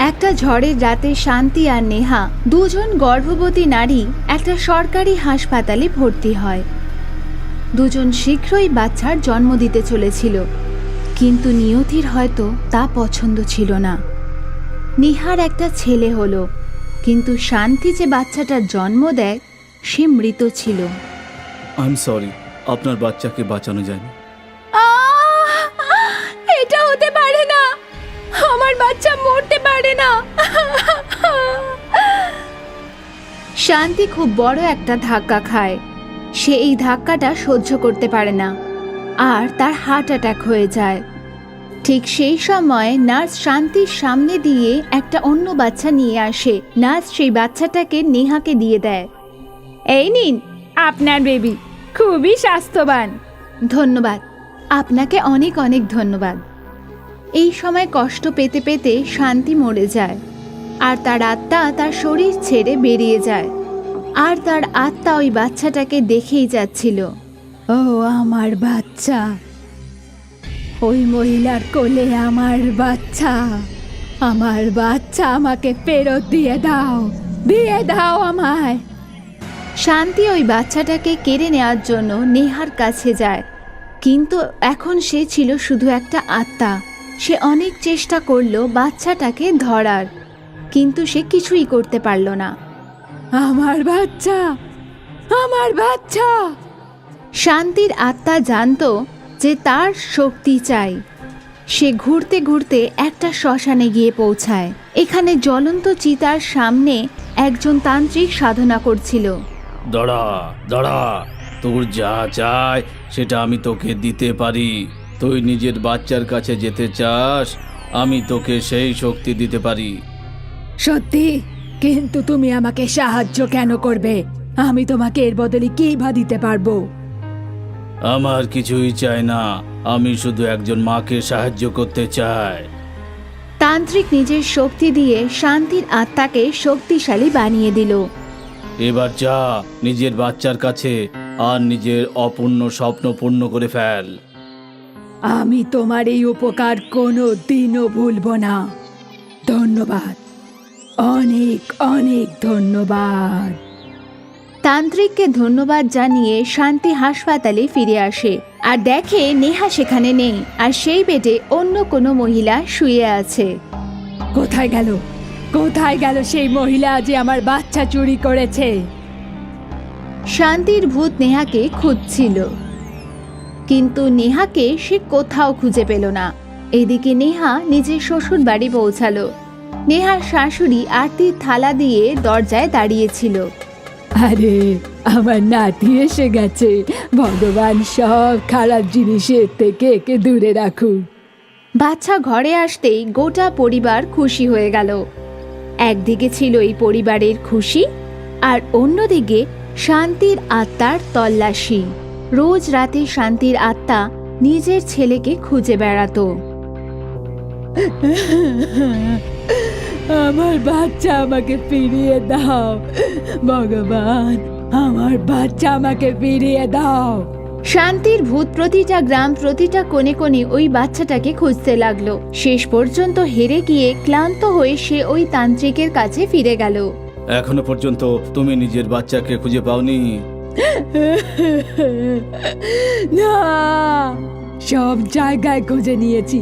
একটা ঝড়ের রাতে শান্তি আর নেহা দুজন গর্ভবতী নারী একটা সরকারি হাসপাতালে ভর্তি হয়। দুজন শীঘ্রই বাচ্চার জন্ম দিতে চলেছিল, কিন্তু নিয়তির হয়তো তা পছন্দ ছিল না। নেহার একটা ছেলে হলো, কিন্তু শান্তি যে বাচ্চাটার জন্ম দেয় সে মৃত ছিল। আই এম সরি, আপনার বাচ্চাকে বাঁচানো যায়নি। এটা হতে পারে না, আমার বাচ্চা মরতে পারে না। শান্তি খুব বড় একটা ধাক্কা খায়। সে এই ধাক্কাটা সহ্য করতে পারে না আর তার হার্ট অ্যাটাক হয়ে যায়। ঠিক সেই সময় নার্স শান্তির সামনে দিয়ে একটা অন্য বাচ্চা নিয়ে আসে। নার্স সেই বাচ্চাটাকে নেহাকে দিয়ে দেয়। এই নিন আপনার বেবি, খুবই স্বাস্থ্যবান। ধন্যবাদ, আপনাকে অনেক অনেক ধন্যবাদ। এই সময় কষ্ট পেতে পেতে শান্তি মরে যায় আর তার আত্মা তার শরীর ছেড়ে বেরিয়ে যায়। আর তার আত্মা ওই বাচ্চাটাকে দেখেই যাচ্ছিল। ও আমার বাচ্চা, ওই মহিলার কোলে আমার বাচ্চা, আমার বাচ্চা আমাকে ফেরত দিয়ে দাও, দিয়ে দাও আমায়। শান্তি ওই বাচ্চাটাকে কেড়ে নেওয়ার জন্য নেহার কাছে যায়, কিন্তু এখন সে ছিল শুধু একটা আত্মা। সে অনেক চেষ্টা করলো বাচ্চাটাকে ধরার, কিন্তু সে কিছুই করতে পারল না। আমার বাচ্চা, আমার বাচ্চা। শান্তির আত্মা জানতো যে তার শক্তি চাই। সে ঘুরতে ঘুরতে একটা শ্মশানে গিয়ে পৌঁছায়। এখানে জ্বলন্ত চিতার সামনে একজন তান্ত্রিক সাধনা করছিল। দাঁড়া দাঁড়া, তোর যা চাই সেটা আমি তোকে দিতে পারি। তুই নিজের বাচ্চার কাছে যেতে চাস, আমি তোকে সেই শক্তি দিতে পারি। সত্যি? কিন্তু তুমি আমাকে সাহায্য কেন করবে? আমি তোমাকে এর বদলে কি বা দিতে পারবো? আমার কিছুই চাই না, আমি শুধু একজন মাকে সাহায্য করতে চাই। তান্ত্রিক নিজের শক্তি দিয়ে শান্তির আত্মাকে শক্তিশালী বানিয়ে দিল। এবার যা নিজের বাচ্চার কাছে আর নিজের অপূর্ণ স্বপ্ন পূর্ণ করে ফেল। আমি তোমার এই উপকার কোনো দিনও ভুলবো না। ধন্যবাদ, অনেক অনেক ধন্যবাদ। তান্ত্রিককে ধন্যবাদ জানিয়ে শান্তি হাসপাতালে ফিরে আসে আর দেখে নেহা সেখানে নেই, আর সেই বেডে অন্য কোনো মহিলা শুয়ে আছে। কোথায় গেল, কোথায় গেল সেই মহিলা যে আমার বাচ্চা চুরি করেছে? শান্তির ভূত নেহাকে খুঁজছিল, কিন্তু নেহাকে সে কোথাও খুঁজে পেল না। এদিকে নেহা নিজের শ্বশুর বাড়ি পৌঁছালো। নেহার শাশুড়ি আরতির থালা দিয়ে দরজায় দাঁড়িয়েছিল। আরে, আমার নাতি এসে গেছে। ভগবান সব খারাপ জিনিসের থেকে একে দূরে রাখুক। বাচ্চা ঘরে আসতেই গোটা পরিবার খুশি হয়ে গেল। একদিকে ছিল এই পরিবারের খুশি, আর অন্যদিকে শান্তির আত্মার তল্লাশি। রোজ রাতে শান্তির আত্মা নিজের ছেলেকে খুঁজে বেড়াতো। আমার বাচ্চা আমাকে ফিরিয়ে দাও ভগবান, আমার বাচ্চা আমাকে ফিরিয়ে দাও। শান্তির ভূত প্রতিটা গ্রাম, প্রতিটা কোণে কোণে ওই বাচ্চাটাকে খুঁজতে লাগলো। শেষ পর্যন্ত হেরে গিয়ে ক্লান্ত হয়ে সে ওই তান্ত্রিকের কাছে ফিরে গেল। এখনো পর্যন্ত তুমি নিজের বাচ্চাকে খুঁজে পাওনি? না, সব জায়গায় খুঁজে নিয়েছি,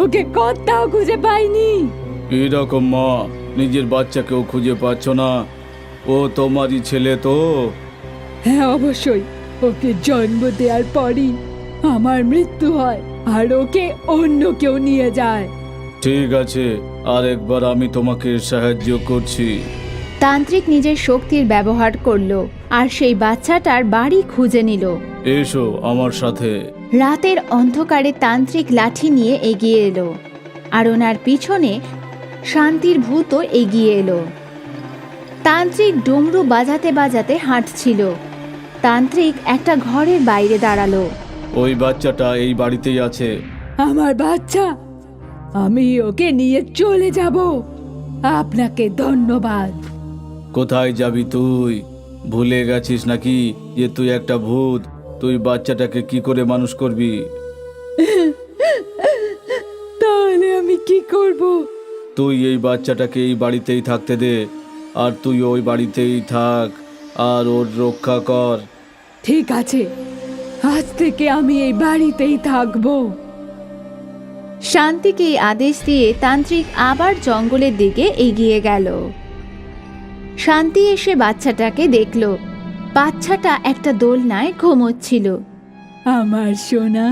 ওকে কোথাও খুঁজে পাইনি। এরকম মা নিজের বাচ্চাকেও খুঁজে পাচ্ছ না? ও তোমারই ছেলে তো? হ্যাঁ, অবশ্যই। ওকে জন্ম দেওয়ার পরই আমার মৃত্যু হয় আর ওকে অন্য কেউ নিয়ে যায়। ঠিক আছে, আরেকবার আমি তোমাকে সাহায্য করছি। তান্ত্রিক নিজের শক্তির ব্যবহার করলো আর সেই বাচ্চাটার বাড়ি খুঁজে নিল। এসো আমার সাথে। রাতের অন্ধকারে তান্ত্রিক লাঠি নিয়ে এগিয়ে এলো, আর ওনার পিছনে শান্তির ভূতও এগিয়ে এলো। তান্ত্রিক ডমরু বাজাতে বাজাতে হাঁটছিল। তান্ত্রিক একটা ঘরের বাইরে দাঁড়ালো। ওই বাচ্চাটা এই বাড়িতেই আছে। আমার বাচ্চা, আমি ওকে নিয়ে চলে যাব। আপনাকে ধন্যবাদ। কোথায় যাবি তুই? ভুলে গেছিস নাকি যে তুই একটা ভূত? তুই বাচ্চাটাকে কি করে মানুষ করবি? তাহলে আমি কি করব? তুই এই বাচ্চাটাকে এই বাড়িতেই থাকতে দে, আর তুই ওই বাড়িতেই থাক আর ওর রক্ষা কর। ঠিক আছে, আজ থেকে আমি এই বাড়িতেই থাকবো। শান্তিকে এই আদেশ দিয়ে তান্ত্রিক আবার জঙ্গলের দিকে এগিয়ে গেল। শান্তি এসে বাচ্চাটাকে দেখল। বাচ্চাটা একটা দোলনায় ঘুমোচ্ছিল। আমার সোনা,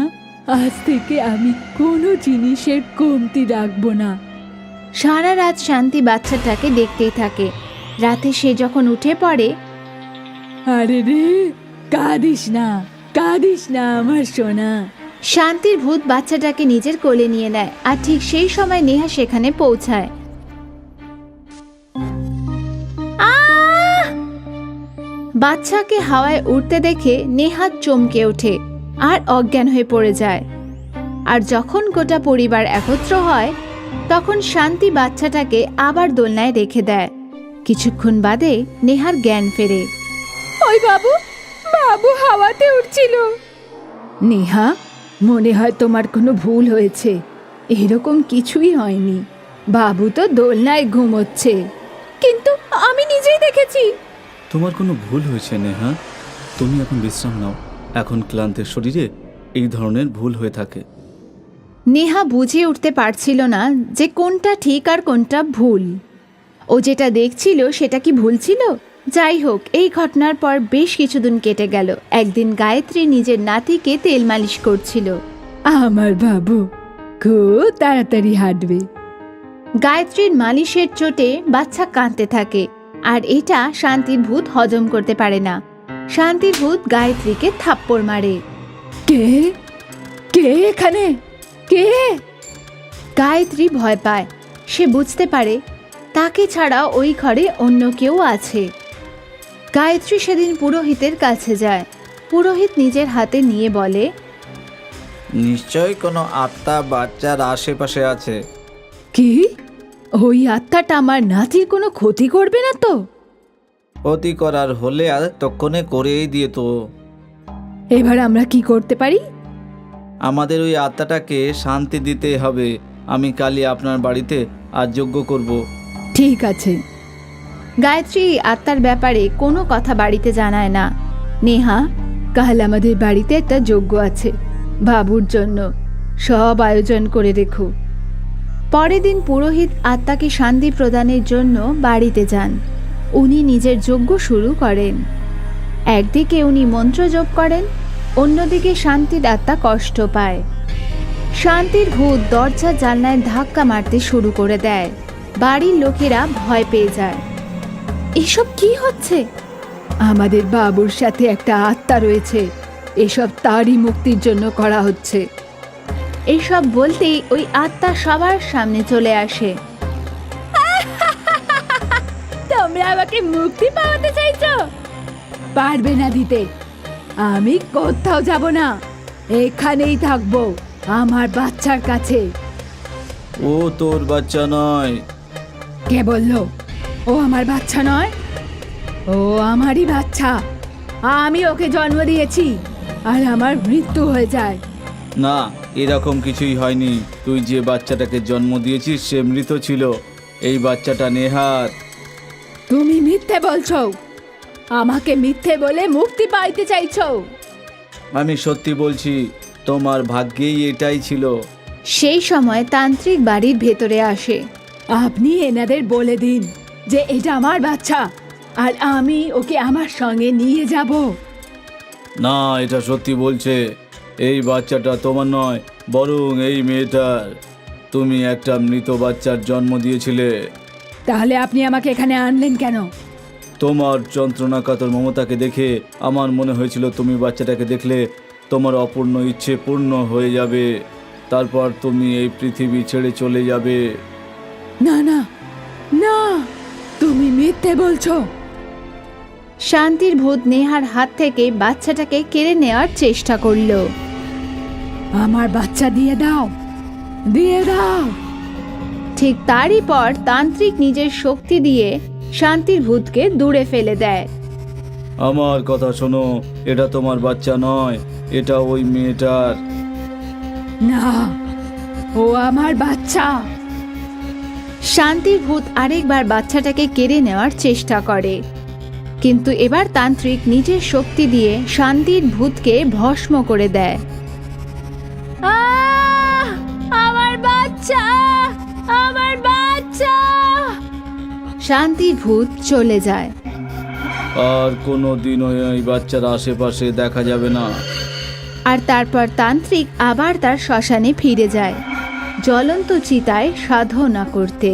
আজ থেকে আমি কোনো জিনিসের কমতি রাখবো না। সারা রাত শান্তি বাচ্চাটাকে দেখতেই থাকে। রাতে সে যখন উঠে পড়ে, আরে রে, কাঁদিস না, কাঁদিস না আমার সোনা। শান্তির ভূত বাচ্চাটাকে নিজের কোলে নিয়ে নেয়। আর ঠিক সেই সময় নেহা সেখানে পৌঁছায়। আহ! বাচ্চাকে হাওয়ায় উড়তে দেখে নেহা চমকে ওঠে আর অজ্ঞান হয়ে পড়ে যায়। আর যখন গোটা পরিবার একত্র হয়, তখন শান্তি বাচ্চাটাকে আবার দোলনায় রেখে দেয়। কিছুক্ষণ বাদে নেহার জ্ঞান ফেরে। ওই বাবু, বাবু হাওয়াতে উঠছিল। নেহা, মনে হয় তোমার কোনো ভুল হয়েছে। এরকম কিছুই হয়নি। বাবু তো দোলনায় ঘুমোচ্ছে। কিন্তু আমি নিজেই দেখেছি। তোমার কোনো ভুল হয়েছে নেহা, তুমি এখন বিশ্রাম নাও। এখন ক্লান্তের শরীরে এই ধরনের ভুল হয়ে থাকে। নেহা বুঝে উঠতে পারছিল না যে কোনটা ঠিক আর কোনটা ভুল। ও যেটা দেখছিল সেটা কি ভুল ছিল? যাই হোক, এই ঘটনার পর বেশ কিছুদিন কেটে গেল। একদিন গায়ত্রী নিজের নাতিকে তেল মালিশ করছিল। আমার বাবু খুব তাড়াতাড়ি হাঁটবে। গায়ত্রীর মালিশের চোটে বাচ্চা কাঁদতে থাকে। আর এটা শান্তির ভূত হজম করতে পারে না। শান্তির ভূত গায়ত্রীকে থাপ্পড় মারে। কে কে এখানে? কে? গায়ত্রী ভয় পায়। সে বুঝতে পারে তাকে ছাড়া ওই ঘরে অন্য কেউ আছে। গায়ত্রী সেদিন পুরোহিতের কাছে যায়। পুরোহিত নিজের হাতে নিয়ে বলে, নিশ্চয়ই কোনো আত্মা বাচ্চার আশেপাশে আছে। কি? ওই আত্মাটা আমার নাতির কোনো ক্ষতি করবে না তো? ক্ষতি করার হলে আর তক্ষণে করেই দিয়ে তো। এবার আমরা কি করতে পারি? আমাদের ওই আত্মাটাকে শান্তি দিতে হবে। আমি কালই আপনার বাড়িতে আজ যজ্ঞ করব। ঠিক আছে। গায়ত্রী আত্মার ব্যাপারে কোনো কথা বাড়িতে জানায় না। নেহা, কাল আমাদের বাড়িতে একটা যজ্ঞ আছে, বাবুর জন্য। সব আয়োজন করে রেখো। পরের দিন পুরোহিত আত্মাকে শান্তি প্রদানের জন্য বাড়িতে যান। উনি নিজের যজ্ঞ শুরু করেন। একদিকে উনি মন্ত্র জপ করেন, অন্যদিকে শান্তির আত্মা কষ্ট পায়। শান্তির ভূত দরজা জানলায় ধাক্কা মারতে শুরু করে দেয়। বাড়ির লোকেরা ভয় পেয়ে যায়। এসব কি হচ্ছে? আমাদের বাবুর সাথে একটা আত্মা রয়েছে। এসব তারই মুক্তির জন্য করা হচ্ছে। এসব বলতেই ওই আত্মা সবার সামনে চলে আসে। তোমরা আমাকে মুক্তি পাওয়াতে চাইছো? পারবে না দিতে। আমি কোথাও যাব না, এখানেই থাকবো আমার বাচ্চার কাছে। ও তোর বাচ্চা নয়। কে বললো ও আমার বাচ্চা নয়? ও আমারই বাচ্চা। আমি ওকে জন্ম দিয়েছি আর আমার মৃত্যু হয়ে যায়। না, এরকম কিছুই হয়নি। তুই যে বাচ্চাটাকে জন্ম দিয়েছিস সে মৃত ছিল। এই বাচ্চাটা নেহার। তুমি মিথ্যে বলছো। আমাকে মিথ্যে বলে মুক্তি পাইতে চাইছো। আমি সত্যি বলছি, তোমার ভাগ্যেই এটাই ছিল। সেই সময় তান্ত্রিক বাড়ির ভেতরে আসে। আপনি এনাদের বলে দিন যে এটা আমার বাচ্চা আর আমি ওকে আমার সঙ্গে নিয়ে যাব। না, এটা সত্যি বলছে। এই বাচ্চাটা তোমার নয়, বরং এই মেয়েটার। তুমি একটা মৃত বাচ্চার জন্ম দিয়েছিলে। তাহলে আপনি আমাকে এখানে আনলেন কেন? তোমার যন্ত্রণাকাতর মমতাকে দেখে আমার মনে হয়েছিল তুমি বাচ্চাটাকে দেখলে তোমার অপূর্ণ ইচ্ছে পূর্ণ হয়ে যাবে। তারপর তুমি এই পৃথিবী ছেড়ে চলে যাবে। না না না, তুমি মিথ্যে বলছো। শান্তির ভূত নেহার হাত থেকে বাচ্চাটাকে কেড়ে নেওয়ার চেষ্টা করল। আমার বাচ্চা দিয়ে দাও, দিয়ে দাও। ঠিক তারই পর তান্ত্রিক নিজের শক্তি দিয়ে শান্তির ভূতকে দূরে ফেলে দেয়। আমার কথা শোনো, এটা তোমার বাচ্চা নয়, এটা ওই মেয়েটার। না, ও আমার বাচ্চা। শান্তির ভূত আরেকবার বাচ্চাটাকে কেড়ে নেওয়ার চেষ্টা করে, কিন্তু এবার তান্ত্রিক নিজের শক্তি দিয়ে শান্তির ভূতকে ভস্ম করে দেয়। আমার বাচ্চা, আমার বাচ্চা! শান্তির ভূত চলে যায়। আর কোনো দিনও এই বাচ্চার আশেপাশে দেখা যাবে না। আর তারপর তান্ত্রিক আবার তার শ্মশানে ফিরে যায়, জ্বলন্ত চিতায় সাধনা করতে।